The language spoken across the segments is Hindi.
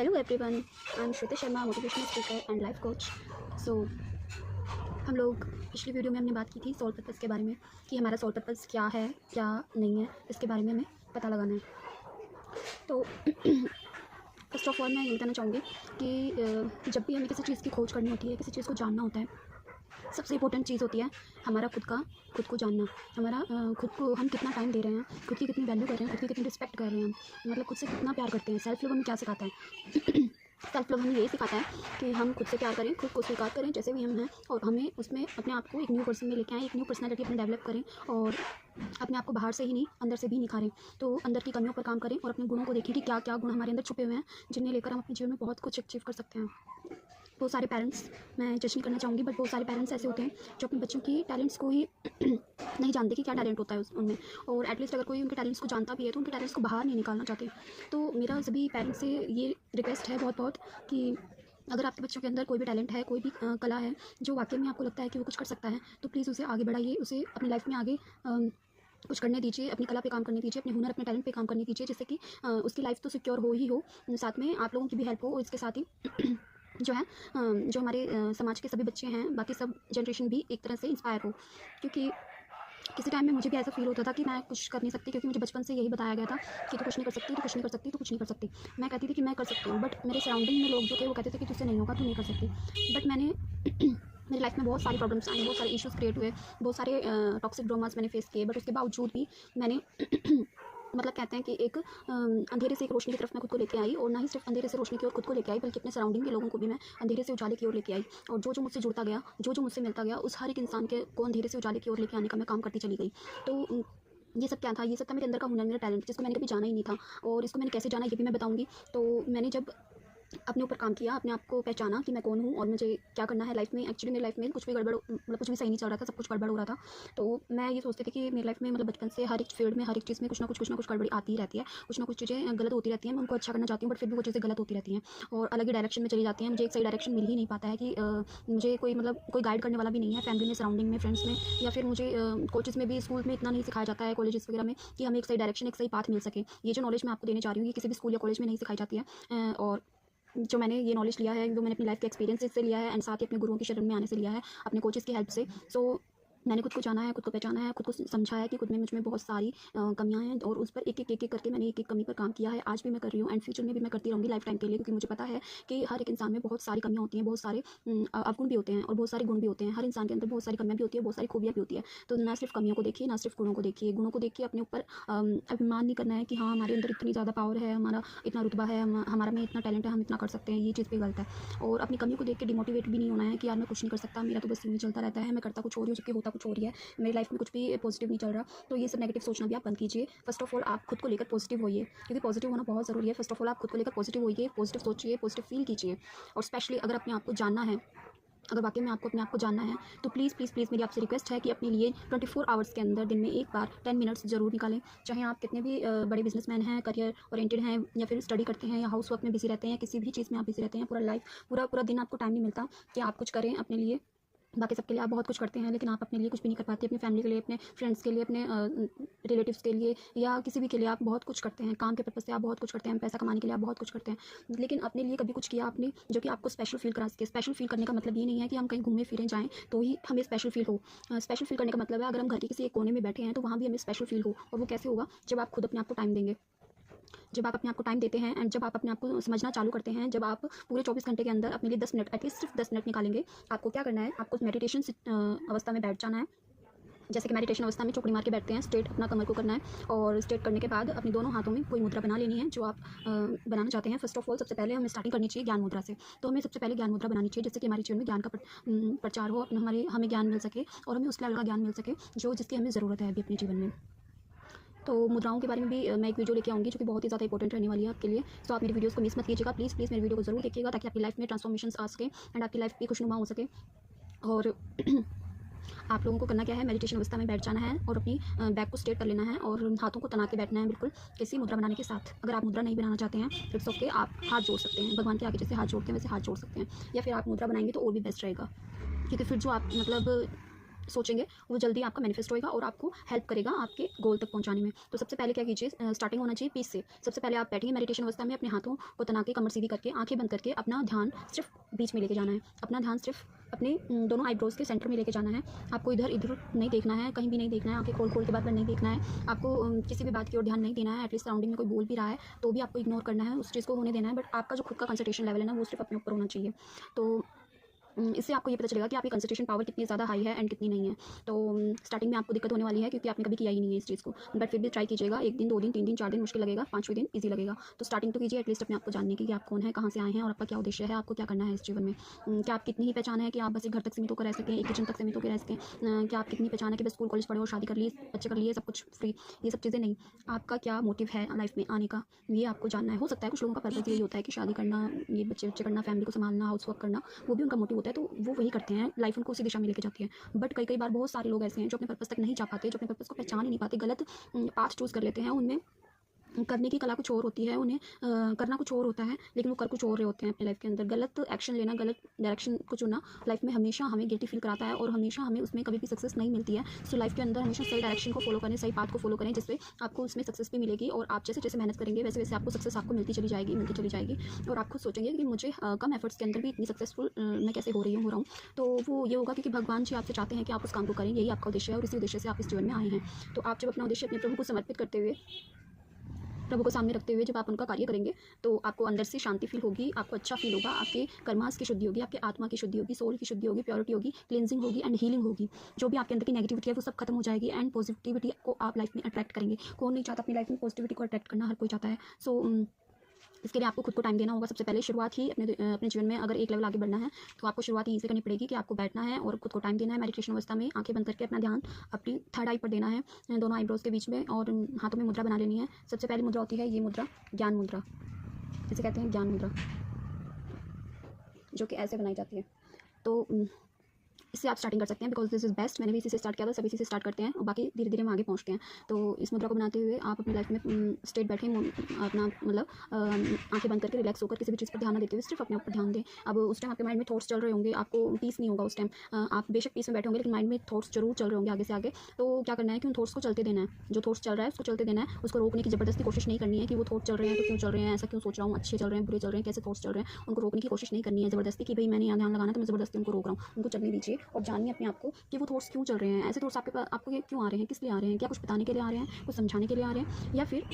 Hello everyone, I am Shruti Sharma, motivational speaker and life coach. So हम लोग पिछली वीडियो में हमने बात की थी सोल पर्पस के बारे में कि हमारा सोल पर्पस क्या है क्या नहीं है, इसके बारे में हमें पता लगाना है। तो फर्स्ट ऑफ ऑल मैं ये बताना चाहूँगी कि जब भी हमें किसी चीज़ की खोज करनी होती है, किसी चीज़ को जानना होता है, सबसे इंपॉर्टेंट चीज़ होती है हमारा खुद को जानना। हमारा खुद को हम कितना टाइम दे रहे हैं, खुद की कितनी वैल्यू कर रहे हैं, खुद की कितनी रिस्पेक्ट कर रहे हैं, मतलब खुद से कितना प्यार करते हैं। सेल्फ लव हमें क्या सिखाता है? सेल्फ लव हमें यही सिखाता है कि हम खुद से प्यार करें, खुद को स्वीकार करें जैसे भी हम हैं, और हमें उसमें अपने आप को एक न्यू पर्सन में लेके आएँ, एक न्यू पर्सनैलिटी अपने डेवलप करें और अपने आप को बाहर से ही नहीं अंदर से भी निखारें। तो अंदर की कमियों पर काम करें और अपने गुणों को देखें कि क्या क्या गुण हमारे अंदर छुपे हुए हैं, जिन्हें लेकर हम अपने जीवन में बहुत कुछ अचीव कर सकते हैं। बहुत सारे पेरेंट्स, मैं जज नहीं करना चाहूँगी, बट बहुत सारे पेरेंट्स ऐसे होते हैं जो अपने बच्चों की टैलेंट्स को ही नहीं जानते कि क्या टैलेंट होता है उनमें, और एटलीस्ट अगर कोई उनके टैलेंट्स को जानता भी है तो उनके टैलेंट्स को बाहर नहीं निकालना चाहते। तो मेरा सभी पेरेंट्स से ये रिक्वेस्ट है बहुत कि अगर आपके बच्चों के अंदर कोई भी टैलेंट है, कोई भी कला है जो वाकई में आपको लगता है कि वो कुछ कर सकता है, तो प्लीज़ उसे आगे बढ़ाइए, उसे अपनी लाइफ में आगे कुछ करने दीजिए, अपनी कला पे काम करने दीजिए, अपने हुनर, अपने टैलेंट पे काम करने दीजिए, जिससे कि उसकी लाइफ तो सिक्योर हो ही हो, साथ में आप लोगों की भी हेल्प हो, और इसके साथ ही जो है जो हमारे समाज के सभी बच्चे हैं, बाकी सब जनरेशन भी एक तरह से इंस्पायर हो। क्योंकि किसी टाइम में मुझे भी ऐसा फील होता था कि मैं कुछ कर नहीं सकती, क्योंकि मुझे बचपन से यही बताया गया था कि तू कुछ नहीं कर सकती, तू कुछ नहीं कर सकती, तू कुछ नहीं कर सकती। मैं कहती थी कि मैं कर सकती हूँ, बट मेरे सराउंडिंग में लोग जो थे वो कहते थे कि तुझसे नहीं होगा, तू नहीं कर सकती। बट मैंने मेरी लाइफ में बहुत सारी प्रॉब्लम्स आई, बहुत सारे इश्यूज़ क्रिएट हुए, बहुत सारे टॉक्सिक ड्रामास मैंने फेस किए, बट उसके बावजूद भी मैंने मतलब कहते हैं कि एक अंधेरे से एक रोशनी की तरफ मैं खुद को लेके आई, और ना ही सिर्फ अंधेरे से रोशनी की ओर खुद को लेके आई, बल्कि अपने सराउंडिंग के लोगों को भी मैं अंधेरे से उजाले की ओर लेके आई। और जो मुझसे जुड़ता गया, जो मुझसे मिलता गया, उस हर एक इंसान को अंधेरे से उजाले की ओर लेके आने का मैं काम करती चली गई। तो ये सब क्या था? ये सब था मेरे अंदर का हुनर, मेरा टैलेंट, जिसको मैंने कभी जाना ही नहीं था, और इसको मैंने कैसे जाना ये भी मैं बताऊँगी। तो मैंने जब अपने ऊपर काम किया, अपने आप को पहचाना कि मैं कौन हूँ और मुझे क्या करना है लाइफ में। एक्चुअली मेरी लाइफ में कुछ भी गड़बड़, मतलब कुछ भी सही नहीं चल रहा था, सब कुछ गड़बड़ हो रहा था। तो मैं ये सोचती थी कि मेरी लाइफ में, मतलब बचपन से हर एक फील्ड में, हर एक चीज़ में कुछ ना कुछ गड़बड़ी आती ही रहती है, कुछ ना कुछ चीज़ें गलत होती रहती हैं। मैं उनको अच्छा करना चाहती हूँ, बट फिर भी वो चीज़ें गलत होती रहती हैं और अलग ही डायरेक्शन में चली जाती हैं। मुझे एक सही डायरेक्शन मिल ही नहीं पाता है कि मुझे कोई गाइड करने वाला भी नहीं है, फैमिली में, सराउंडिंग में, फ्रेंड्स में, या फिर मुझे कोचेज़ में भी, स्कूल में इतना नहीं सिखाया जाता है, कॉलेजेस वगैरह में, कि हमें एक सही डायरेक्शन, एक सही पाथ मिल सके। ये जो नॉलेज मैं आपको देने जा रही हूँ, ये किसी भी स्कूल या कॉलेज में नहीं सिखाई जाती है, और जो मैंने ये नॉलेज लिया है, जो मैंने अपनी लाइफ के एक्सपीरियंस से लिया है, एंड साथ ही अपने गुरुओं की शरण में आने से लिया है, अपने कोचेज़ की हेल्प से। सो मैंने खुद को जाना है, खुद को पहचाना है, खुद को समझा है कि खुद में, मुझ में बहुत सारी कमियां हैं, और उस पर एक एक करके मैंने एक कमी पर काम किया है। आज भी मैं कर रही हूँ, एंड फ्यूचर में भी मैं करती रहूँगी लाइफ टाइम के लिए, क्योंकि मुझे पता है कि हर एक इंसान में बहुत सारी कमियां होती हैं, बहुत सारे अवगुण भी होते हैं और बहुत सारे गुण भी होते हैं। हर इंसान के अंदर बहुत सारी कमियां भी होती है, बहुत सारी खूबियाँ भी होती है। तो ना सिर्फ कमियों को देखिए, ना सिर्फ गुणों को देखिए। गुणों को देखिए, अपने ऊपर अभिमान नहीं करना है कि हाँ हमारे अंदर इतनी ज़्यादा पावर है, हमारा इतना रुतबा है, हमारा में इतना टैलेंट है, हम इतना कर सकते हैं, ये चीज़ भी गलत है। और अपनी कमी को देख के डिमोटिवेट भी नहीं होना है कि यार मैं कुछ नहीं कर सकता, मेरा तो बस यूँ चलता रहता है, मैं करता कुछ और ही हूँ, जबकि होता कुछ और ही है, मेरी लाइफ में कुछ भी पॉजिटिव नहीं चल रहा। तो ये सब नेगेटिव सोचना भी आप बंद कीजिए। फर्स्ट ऑफ ऑल आप खुद को लेकर पॉजिटिव होइए, क्योंकि पॉजिटिव होना बहुत ज़रूरी है। फर्स्ट ऑफ ऑल आप खुद को लेकर पॉजिटिव होइए, पॉजिटिव सोचिए, पॉजिटिव फील कीजिए। और स्पेशली अगर अपने आप को जानना है, अगर वाकई में आपको अपने आप को जानना है, तो प्लीज़ प्लीज़ प्लीज़ मेरी आपसे रिक्वेस्ट है कि अपने लिए 24 आवर्स के अंदर दिन में एक बार 10 मिनट्स ज़रूर निकालें। चाहे आप कितने भी बड़े बिजनेसमैन हैं, करियर ओरिएंटेड हैं, या फिर स्टडी करते हैं, या हाउस वर्क में बिजी रहते हैं, किसी भी चीज़ में आप बिजी रहते हैं, पूरा दिन आपको टाइम नहीं मिलता कि आप कुछ करें अपने लिए। बाकी सबके लिए आप बहुत कुछ करते हैं, लेकिन आप अपने लिए कुछ भी नहीं कर पाते। अपनी फैमिली के लिए, अपने फ्रेंड्स के लिए, अपने रिलेटिव्स के लिए, या किसी भी के लिए आप बहुत कुछ करते हैं। काम के पर्पज़ से आप बहुत कुछ करते हैं, पैसा कमाने के लिए आप बहुत कुछ करते हैं, लेकिन अपने लिए कभी कुछ किया आपने जो कि आपको स्पेशल फील करा सके। स्पेशल फील करने का मतलब ये नहीं है कि हम कहीं घूमने फिरें जाएँ तो ही हमें स्पेशल फील हो। स्पेशल फील करने का मतलब है अगर हम घर के किसी एक कोने में बैठे हैं तो वहाँ भी हमें स्पेशल फील हो। और वो कैसे होगा? जब आप खुद अपने आप को टाइम देंगे, जब आप अपने आप को टाइम देते हैं, एंड जब आप अपने आप को समझना चालू करते हैं, जब आप पूरे 24 घंटे के अंदर अपने लिए 10 मिनट, एटलीस्ट सिर्फ 10 मिनट निकालेंगे। आपको क्या करना है? आपको मेडिटेशन अवस्था में बैठ जाना है। जैसे कि मेडिटेशन अवस्था में चौकड़ी मार के बैठते हैं, स्ट्रेट अपना कमर को करना है, और स्ट्रेट करने के बाद अपने दोनों हाथों में कोई मुद्रा बना लेनी है जो आप बनाना चाहते हैं। फर्स्ट ऑफ ऑल सबसे पहले हमें स्टार्टिंग करनी चाहिए ज्ञान मुद्रा से। तो हमें सबसे पहले ज्ञान मुद्रा बनानी चाहिए, जिससे कि हमारे जीवन में ज्ञान का प्रचार हो, हमें ज्ञान मिल सके, और हमें उस लेवल का ज्ञान मिल सके जिसकी हमें ज़रूरत है अभी अपने जीवन में। तो मुद्राओं के बारे में भी मैं एक वीडियो लेके आऊँगी जो कि बहुत ही ज़्यादा इंपॉर्टेंट रहने वाली है आपके लिए। तो आप मेरी वीडियोस को मिस मत कीजिएगा, प्लीज़ प्लीज़ मेरी वीडियो को ज़रूर देखिएगा, ताकि आपकी लाइफ में ट्रांसफॉर्मेशंस आ सके एंड आपकी लाइफ भी खुशनुमा हो सके। और आप लोगों को करना क्या है? मेडिटेशन अवस्था में बैठ जाना है और अपनी बैक को स्ट्रेट कर लेना है और हाथों को तना के बैठना है, बिल्कुल किसी मुद्रा बनाने के साथ। अगर आप मुद्रा नहीं बनाना चाहते हैं, इट्स ओके, आप हाथ जोड़ सकते हैं, भगवान के आगे जैसे हाथ जोड़ते हैं वैसे हाथ जोड़ सकते हैं, या फिर आप मुद्रा बनाएंगे तो और भी बेस्ट रहेगा, क्योंकि फिर जो आप सोचेंगे वो जल्दी आपका मैनिफेस्ट होएगा और आपको हेल्प करेगा आपके गोल तक पहुंचाने में। तो सबसे पहले क्या कीजिए, स्टार्टिंग होना चाहिए पीस से। सबसे पहले आप बैठिए मेडिटेशन अवस्था में, अपने हाथों को तना के कमर सीधी करके आंखें बंद करके अपना ध्यान सिर्फ बीच में लेके जाना है। अपना ध्यान सिर्फ अपने दोनों आईब्रोज के सेंटर में लेके जाना है। आपको इधर इधर नहीं देखना है, कहीं भी नहीं देखना है, आंखें खोल खोल के बात पर नहीं देखना है। आपको किसी भी बात की ओर ध्यान नहीं देना है। एटलीस्ट सराउंडिंग में कोई बोल भी रहा है तो भी आपको इग्नोर करना है, उस चीज़ को होने देना है। बट आपका जो खुद का कंसंट्रेशन लेवल है ना, वो सिर्फ अपने ऊपर होना चाहिए। तो इससे आपको ये पता चलेगा कि आपकी कंसंट्रेशन पावर कितनी ज़्यादा हाई है एंड कितनी नहीं है। तो स्टार्टिंग में आपको दिक्कत होने वाली है क्योंकि आपने कभी किया ही नहीं है इस चीज़ को, बट फिर भी ट्राई कीजिएगा। 1 दिन 2 दिन 3 दिन 4 दिन मुश्किल लगेगा, 5वें दिन ईजी लगेगा। तो स्टार्टिंग तो कीजिए एटलीस्ट अपने आप को जानने की कि आप कौन है, कहाँ से आए हैं और आपका क्या उद्देश्य है, आपको क्या करना है इस जीवन में। क्या आप कितनी ही पहचान है कि आप बस एक घर तक सीमित होकर रह सकें, एक किचन तक सीमित होकर रह सकें। क्या आप कितनी पहचान है कि बस स्कूल कॉलेज पढ़े और शादी कर लिए, बच्चे कर लिए, सब कुछ फ्री, ये सब चीज़ें नहीं। आपका क्या मोटिव है लाइफ में आने का, ये आपको जानना है। हो सकता है कुछ लोगों का पर्पस यही होता है कि शादी करना, ये बच्चे करना, फैमिली को संभालना, हाउस वर्क करना, वो भी उनका मोटिव होता है, तो वो वही करते हैं, लाइफ उनको उसी दिशा में लेके जाती है। बट कई बार बहुत सारे लोग ऐसे हैं जो अपने पर्पस तक नहीं जा पाते, जो अपने पर्पस को पहचान ही नहीं पाते, गलत पाथ चूज़ कर लेते हैं। उनमें करने की कला कुछ और होती है, उन्हें करना कुछ और होता है, लेकिन वो कर कुछ और रहे होते हैं अपनी लाइफ के अंदर। गलत एक्शन लेना, गलत डायरेक्शन को चुनना लाइफ में हमेशा हमें गिल्टी फील कराता है और हमेशा हमें उसमें कभी भी सक्सेस नहीं मिलती है। सो लाइफ के अंदर हमेशा सही डायरेक्शन को फॉलो करें, सही पाथ को फॉलो करें, जिससे आपको उसमें सक्सेस भी मिलेगी और आप जैसे जैसे मेहनत करेंगे वैसे वैसे आपको सक्सेस आपको मिलती चली जाएगी। और आप खुद सोचेंगे कि मुझे कम एफर्ट्स के अंदर भी इतनी सक्सेसफुल मैं कैसे हो रहा हूँ। तो वो ये होगा क्योंकि भगवान जी आपसे चाहते हैं कि आप उस काम को करें, यही आपका उद्देश्य है और इसी उद्देश्य से आप इस जीवन में आए हैं। तो आप जब अपना उद्देश्य अपने प्रभु को समर्पित करते हुए, प्रभु को सामने रखते हुए जब आप उनका कार्य करेंगे तो आपको अंदर से शांति फील होगी, आपको अच्छा फील होगा, आपके कर्मास की शुद्धि होगी, आपके आत्मा की शुद्धि होगी, सोल की शुद्धि होगी, प्योरिटी होगी, क्लींजिंग होगी एंड हीलिंग होगी। जो भी आपके अंदर की नेगेटिविटी है वो सब खत्म हो जाएगी एंड पॉजिटिविटी को आप लाइफ में अट्रैक्ट करेंगे। कौन नहीं चाहता अपनी लाइफ में पॉजिटिविटी को अट्रैक्ट करना, हर कोई चाहता है। सो इसके लिए आपको खुद को टाइम देना होगा। सबसे पहले शुरुआत ही अपने जीवन में अगर एक लेवल आगे बढ़ना है तो आपको शुरुआत यहीं से करनी पड़ेगी कि आपको बैठना है और खुद को टाइम देना है। मेडिटेशन अवस्था में आंखें बंद करके अपना ध्यान अपनी थर्ड आई पर देना है, दोनों आईब्रोज के बीच में, और हाथों में मुद्रा बना लेनी है। सबसे पहली मुद्रा होती है ये मुद्रा, ज्ञान मुद्रा, जिसे कहते हैं ज्ञान मुद्रा, जो कि ऐसे बनाई जाती है। तो इससे आप स्टार्टिंग कर सकते हैं, बिकॉज दिस इज़ बेस्ट। मैंने भी इसी से स्टार्ट किया था, सभी इसी से स्टार्ट करते हैं और बाकी धीरे धीरे हम आगे पहुंचते हैं। तो इस मुद्रा को बनाते हुए आप अपनी लाइफ में स्टेट बैठें, अपना मतलब आंखें बंद करके रिलैक्स होकर किसी भी चीज़ पर ध्यान न देते हुए सिर्फ अपने ऊपर ध्यान दें। अब उस टाइम आपके माइंड में थॉट्स चल रहे होंगे, आपको पीस नहीं होगा उस टाइम, आप बेशक पीस में बैठे होंगे लेकिन माइंड में थॉट्स जरूर चल रहे होंगे आगे से आगे। तो क्या करना है कि उन थॉट्स को चलते देना है, जो थॉट्स चल रहा है उसको चलते देना है, उसको रोकने की जबरदस्ती कोशिश नहीं करनी है कि वो थॉट्स चल रहे हैं तो क्यों चल रहे हैं, ऐसा क्यों सोच रहा हूँ, अच्छे चल रहे हैं, बुरे चल रहे हैं, कैसे थॉट्स चल रहे हैं, उनको रोकने की कोशिश नहीं करनी है जबरदस्ती कि भाई मैंने यहाँ ध्यान लगाना है तो मैं जबरदस्ती उनको रोक रहा हूँ। उनको चलने दीजिए और जानिए अपने आप को कि वो थॉट्स क्यों चल रहे हैं, ऐसे थॉट्स आपको ये क्यों आ रहे हैं, किस लिए आ रहे हैं, क्या कुछ बताने के लिए आ रहे हैं, कुछ समझाने के लिए आ रहे हैं, या फिर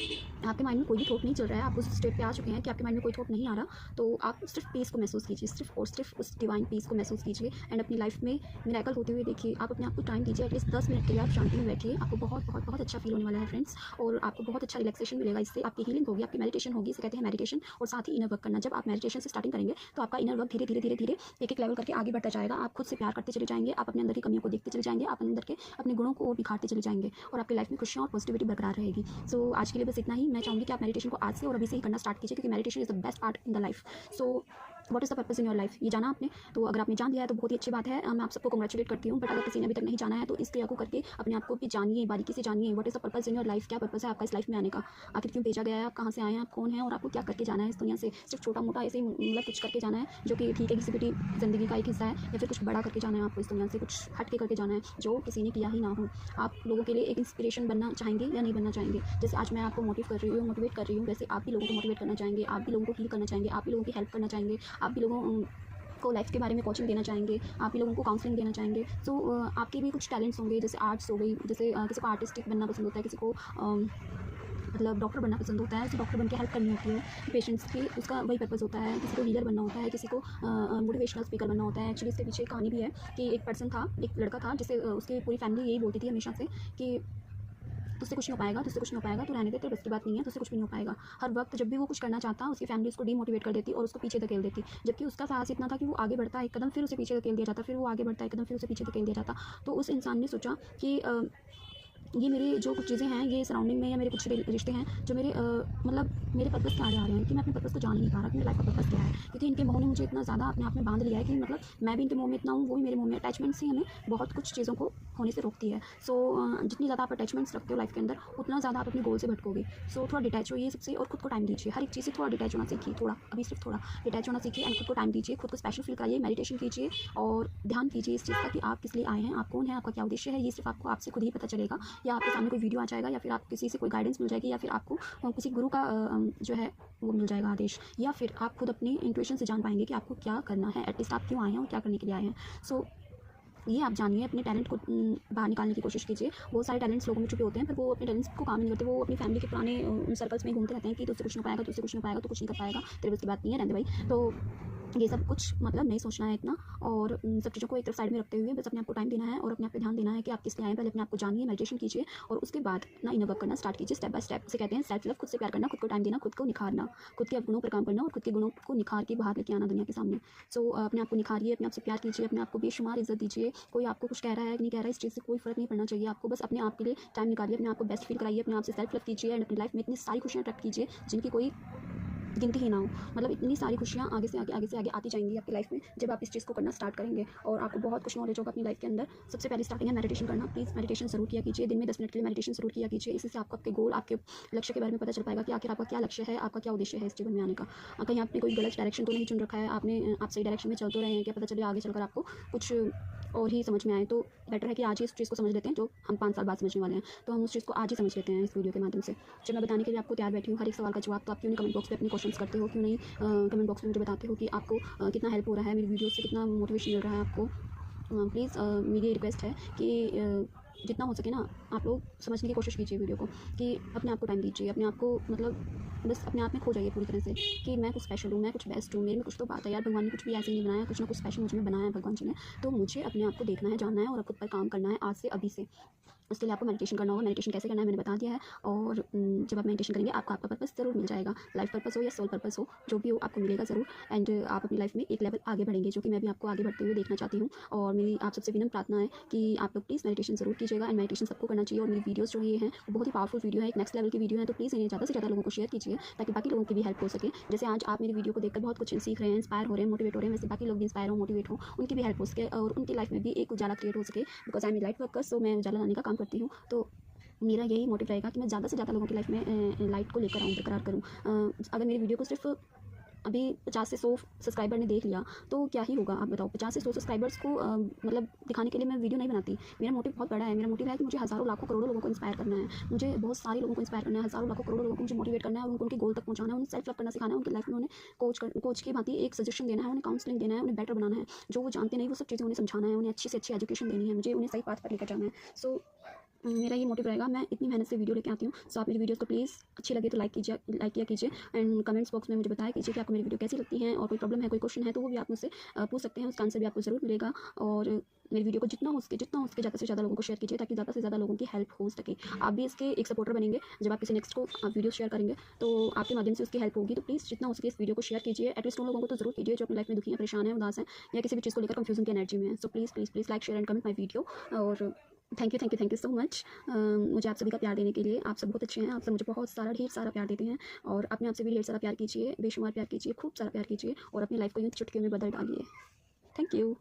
आपके माइंड में कोई भी थॉट नहीं चल रहा है, आप उस स्टेट पे आ चुके हैं कि आपके माइंड में कोई थॉट नहीं आ रहा। तो आप सिर्फ पीस को महसूस कीजिए, सिर्फ और सिर्फ उस डिवाइन पीस को महसूस कीजिए एंड अपनी लाइफ में मिरेकल होते हुए देखिए। आप अपने आप को टाइम दीजिए, एटलीस्ट 10 मिनट के लिए आप शांति में बैठिए, आपको बहुत बहुत बहुत अच्छा फील होने वाला है फ्रेंड्स, और आपको बहुत अच्छा रिलैक्सेशन मिलेगा। इससे आपकी हीलिंग होगी, आपकी मेडिटेशन होगी, इसे कहते हैं मेडिटेशन, और साथ ही इनर वर्क करना। जब आप मेडिटेशन से स्टार्टिंग करेंगे तो आपका इनर वर्क धीरे धीरे एक लेवल करके आगे बढ़ता जाएगा। आप खुद से प्यार करते चले जाएंगे, आप अपने अंदर की कमियों को देखते चले जाएंगे, आप अंदर के अपने गुणों को और बिखारते चले जाएंगे और आपकी लाइफ में खुशियाँ और पॉजिटिविटी बरकरार रहेगी। सो आज के लिए बस इतना ही। मैं चाहूँगी कि आप मेडिटेशन को आज से और अभी से ही करना स्टार्ट कीजिए, क्योंकि meditation is the best part in the life. So what is the purpose in your life, ये जाना आपने, तो अगर आपने जान लिया है तो बहुत ही अच्छी बात है, मैं आप सबको कंग्रेचुलेट करती हूँ। बट अगर किसी ने अभी तक नहीं जाना है तो इस क्रिया को करके अपने आप को भी जानिए, बारीकी से जानिए। What is the purpose in your life, क्या पर्पस है आपका इस लाइफ में आने का, आखिर क्यों भेजा गया है, आप कहाँ से आए हैं, आप कौन है और आपको क्या करके जाना है इस दुनिया से। सिर्फ छोटा मोटा ऐसे ही मतलब कुछ करके जाना है जो कि ठीक है किसी भी ज़िंदगी का एक हिस्सा है, या फिर कुछ बड़ा करके जाना है आपको इस दुनिया से, कुछ हट के करके जाना है जो किसी ने किया ही ना हो। आप लोगों के लिए एक इंस्पिरेशन बनना चाहेंगे या नहीं बनना चाहेंगे। जैसे आज मैं आपको मोटिवेट कर रही हूँ, वैसे आप भी लोगों को मोटिवेट करना चाहेंगे, आप भी लोगों को हील करना चाहेंगे, आप भी लोगों की हेल्प करना चाहेंगे, आप भी लोगों को लाइफ के बारे में कोचिंग देना चाहेंगे, आप ही लोगों को काउंसलिंग देना चाहेंगे। सो आपके भी कुछ टैलेंट्स होंगे, जैसे आर्ट्स हो गई, जैसे किसी को आर्टिस्टिक बनना पसंद होता है, किसी को मतलब डॉक्टर बनना पसंद होता है, तो डॉक्टर बन के हेल्प करनी होती है पेशेंट्स की, उसका वही पर्पस होता है। किसी को लीडर बनना होता है, किसी को मोटिवेशनल स्पीकर बनना होता है। एक्चुअली इसके पीछे एक कहानी भी है कि एक पर्सन था, एक लड़का था, जिसे उसकी पूरी फैमिली यही बोलती थी हमेशा से कि तुझसे कुछ नहीं हो पाएगा, तुझसे कुछ नहीं हो पाएगा, तो रहने दे, तेरे बस की बात नहीं है, तुझसे कुछ नहीं हो पाएगा। हर वक्त जब भी वो कुछ करना चाहता, उसकी फैमिली उसको डीमोटिवेट कर देती और उसको पीछे धकेल देती, जबकि उसका साहस इतना था कि वो आगे बढ़ता एक कदम, फिर उसे पीछे धकेल दिया जाता, फिर वो आगे बढ़ता एक कदम, फिर उसे पीछे धकेल दिया जाता। तो उस इंसान ने सोचा कि ये मेरे जो कुछ चीज़ें हैं, ये सराउंडिंग में या मेरे कुछ रिश्ते हैं जो मेरे मतलब मेरे पर्पस के आड़े आ रहे हैं कि मैं अपने पर्पस को जान ही नहीं पा रहा कि मेरी लाइफ का पर्पस क्या है, क्योंकि इनके मोह ने मुझे इतना ज़्यादा अपने आप में बांध लिया है कि मतलब मैं भी इनके मोह में इतना हूँ, वो भी मेरे मोह में। अटैचमेंट्स ही हमें बहुत कुछ चीज़ों को होने से रोकती है। सो जितनी ज़्यादा आप अटैचमेंट्स रखते हो लाइफ के अंदर, उतना ज़्यादा आप अपने गोल से भटकोगे। सो थोड़ा डिटैच होइए सबसे और खुद को टाइम दीजिए। हर एक चीज़ से थोड़ा डिटैच होना सीखिए, थोड़ा, अभी सिर्फ थोड़ा डिटैच होना सीखिए एंड खुद को टाइम दीजिए। खुद को स्पेशल फील कराइए, मेडिटेशन कीजिए और ध्यान कीजिए इस चीज़ का कि आप किस लिए आए हैं, आप कौन है, आपका क्या उद्देश्य है। ये सिर्फ आपको आपसे खुद ही पता चलेगा, या आपके सामने कोई वीडियो आ जाएगा, या फिर आप किसी से कोई गाइडेंस मिल जाएगी, या फिर आपको किसी गुरु का जो है वो मिल जाएगा आदेश, या फिर आप खुद अपनी इंट्यूशन से जान पाएंगे कि आपको क्या करना है, एटलीस्ट आप क्यों आए हैं और क्या करने के लिए आए हैं। सो ये आप जानिए, अपने टैलेंट को बाहर निकालने की कोशिश कीजिए। बहुत सारे टैलेंट्स लोगों में छुपे होते हैं, पर वो अपने टैलेंट्स को काम नहीं करते। वो अपनी फैमिली के पुराने सर्कल्स में घूमते रहते हैं कि तुझसे कुछ नहीं पाएगा, तुझसे कुछ नहीं पाएगा, तो कुछ नहीं कर पाएगा, तेरे बस की बात नहीं है, रहने दे भाई। तो ये सब कुछ मतलब नहीं सोचना है इतना, और सब चीज़ों को एक तरफ साइड में रखते हुए बस अपने आप को टाइम देना है और अपने आप पे ध्यान देना है कि आप किस लिए आए हैं। पहले अपने आप को जानिए, मेडिटेशन कीजिए और उसके बाद अपना इनर वर्क करना स्टार्ट कीजिए स्टेप बाय स्टेप। इसे कहते हैं सेल्फ लव, खुद से प्यार करना, खुद को टाइम देना, खुद को निखारना, खुद के गुणों पर काम करना और खुद के गुणों को निखार के बाहर लेके आना दुनिया के सामने। सो अपने आप को निखारिए, अपने आप से प्यार कीजिए, अपने आप को बेशुमार इज्जत दीजिए। कोई आपको कुछ कह रहा है कि नहीं कह रहा है, इस चीज़ से कोई फर्क नहीं पड़ना चाहिए आपको। बस अपने आप के लिए टाइम निकालिए, अपने आप को बेस्ट फील कराइए, अपने आप से सेल्फ लव कीजिए एंड अपनी लाइफ में इतनी सारी खुशियाँ अट्रैक्ट कीजिए जिनकी कोई गिनती ही ना हो। मतलब इतनी सारी खुशियाँ आगे से आगे आती जाएंगी आपकी लाइफ में जब आप इस चीज़ को करना स्टार्ट करेंगे, और आपको बहुत कुछ नॉलेज होगा अपनी लाइफ के अंदर। सबसे पहले स्टार्टिंग है मेडिटेशन करना। प्लीज़ मेडिटेशन जरूर किया कीजिए, दिन में 10 मिनट के लिए मेडिटेशन जरूर किया कीजिए। इसी से आपको आपके गोल, आपके लक्ष्य के बारे में पता चल पाएगा कि आखिर आपका क्या लक्ष्य है, आपका क्या उद्देश्य है इस जीवन में आने का। कहीं आपने कोई गलत डायरेक्शन तो नहीं चुन रखा है, आप सही डायरेक्शन में चल तो रहे हैं, क्या पता चले आगे चलकर आपको कुछ और ही समझ में आए। तो बेटर है कि आज ही इस चीज़ को समझ लेते हैं जो हम 5 साल बाद समझने वाले हैं। तो हम उस चीज़ को आज ही समझ लेते हैं इस वीडियो के माध्यम से। जब मैं बताने के लिए आपको तैयार बैठी हूँ हर एक सवाल का जवाब, तो आप क्यों नहीं कमेंट बॉक्स में अपने क्वेश्चंस करते हो, क्यों नहीं कमेंट बॉक्स में मुझे बताते हो कि आपको कितना हेल्प हो रहा है, मेरी वीडियो से कितना मोटिवेशन मिल रहा है आपको। प्लीज़ मेरी रिक्वेस्ट है कि जितना हो सके ना आप लोग समझने की कोशिश कीजिए वीडियो को, कि अपने आप को टाइम दीजिए, अपने आप को मतलब बस अपने आप में खो जाइए पूरी तरह से कि मैं कुछ स्पेशल हूँ, मैं कुछ बेस्ट हूँ, मेरे में कुछ तो बात है यार। भगवान ने कुछ भी ऐसे ही नहीं बनाया, कुछ ना कुछ स्पेशल मुझे में बनाया है भगवान जी ने। तो मुझे अपने आप को देखना है, जानना है और खुद पर काम करना है आज से, अभी से। उसके लिए आपको मेडिटेशन करना होगा। मेडिटेशन कैसे करना है मैंने बता दिया है, और जब आप मेडिटेशन करेंगे आपको आपका पर्पस ज़रूर मिल जाएगा। लाइफ पर्पस हो या सोल पर्पस हो, जो भी हो आपको मिलेगा ज़रूर। एंड आप अपनी लाइफ में एक लेवल आगे बढ़ेंगे, जो कि मैं भी आपको आगे बढ़ते हुए देखना चाहती हूँ। और मेरी आप सबसे विनम्र प्रार्थना है कि आप लोग प्लीज़ मेडिटेशन ज़रूर कीजिएगा, एंड मेडिटेशन सबको करना चाहिए। और मेरी वीडियोज़ जो ये हैं वो बहुत ही पावरफुल वीडियो है, एक नेक्स्ट लेवल की वीडियो है। तो प्लीज़ इन्हें ज़्यादा से ज़्यादा लोगों को शेयर कीजिए ताकि बाकी लोगों की भी हेल्प हो सके। जैसे आज आप मेरी वीडियो को देखकर बहुत कुछ सीख रहे हैं, इंस्पायर हो रहे हैं, मोटिवेट हो रहे हैं, वैसे बाकी लोग भी इंस्पायर हो, मोटिवेट हो, उनकी भी हेल्प हो सके और उनकी लाइफ में भी एक उजाला क्रिएट हो सके। Because I am light worker, so मैं उजाला लाने का काम करती हूँ। तो मेरा यही मोटिव रहेगा कि मैं ज़्यादा से ज़्यादा लोगों की लाइफ में लाइट को लेकर आऊँ, बरकरार करूँ। अगर मेरी वीडियो को सिर्फ अभी 50 से 100 सब्सक्राइबर ने देख लिया तो क्या ही होगा, आप बताओ। 50 से 100 सब्सक्राइबर्स को मतलब दिखाने के लिए मैं वीडियो नहीं बनाती। मेरा मोटिव बहुत बड़ा है। मेरा मोटिव है कि मुझे हज़ारों लाखों करोड़ों लोगों को इंस्पायर करना है, मुझे बहुत सारे लोगों को इंस्पायर करना है, हज़ारों लाखों करोड़ों लोगों को मुझे मोटिवेट करना है, उनको उनके गोल तक पहुँचाना है, उन्हें सेल्फ लव करना सिखाना है, उनकी लाइफ में उन्हें कोच की भांति एक सजेशन देना है, उन्हें काउंसलिंग देना है, उन्हें बेटर बनाना है। जो वो जानते नहीं वो सब चीज़ें उन्हें समझाना है, उन्हें अच्छी से अच्छी एजुकेशन देनी है, मुझे उन्हें सही पाथ पर लेकर जाना है। सो मेरा ये मोटिव रहेगा। मैं इतनी मेहनत से वीडियो लेके आती हूँ। सो आप मेरी वीडियोस को प्लीज़ अच्छी लगे तो लाइक किया कीजिए एंड कमेंट्स बॉक्स में मुझे बताया कीजिए कि आपको मेरी वीडियो कैसी लगती है, और कोई प्रॉब्लम है, कोई क्वेश्चन है तो वो भी आप मुझसे पूछ सकते हैं, उसका आंसर भी आपको ज़रूर मिलेगा। और मेरी वीडियो को जितना हो सके ज़्यादा से ज़्यादा लोगों को शेयर कीजिए ताकि ज़्यादा से ज़्यादा लोगों की हेल्प हो सके। आप भी इसके एक सपोर्टर बनेंगे। जब आप किसी नेक्स्ट को आप वीडियो शेयर करेंगे तो आपके माध्यम से उसकी हेल्प होगी। तो प्लीज़ जितना हो सके इस वीडियो को शेयर कीजिए। एटलीस्ट उन लोगों को तो ज़रूर कीजिए जो अपनी लाइफ में दुखी हैं, परेशान हैं, उदास हैं, या किसी भी चीज़ को लेकर कंफ्यूजन की एनर्जी में है। So please like, share and comment my video. और थैंक यू सो मच मुझे आप सभी का प्यार देने के लिए। आप सब बहुत अच्छे हैं, आप सब मुझे बहुत सारा ढेर सारा प्यार देते हैं, और अपने आप से भी ढेर सारा प्यार कीजिए, बेशुमार प्यार कीजिए, खूब सारा प्यार कीजिए, और अपनी लाइफ को यूँ चुटकियों में बदल डालिए। Thank you.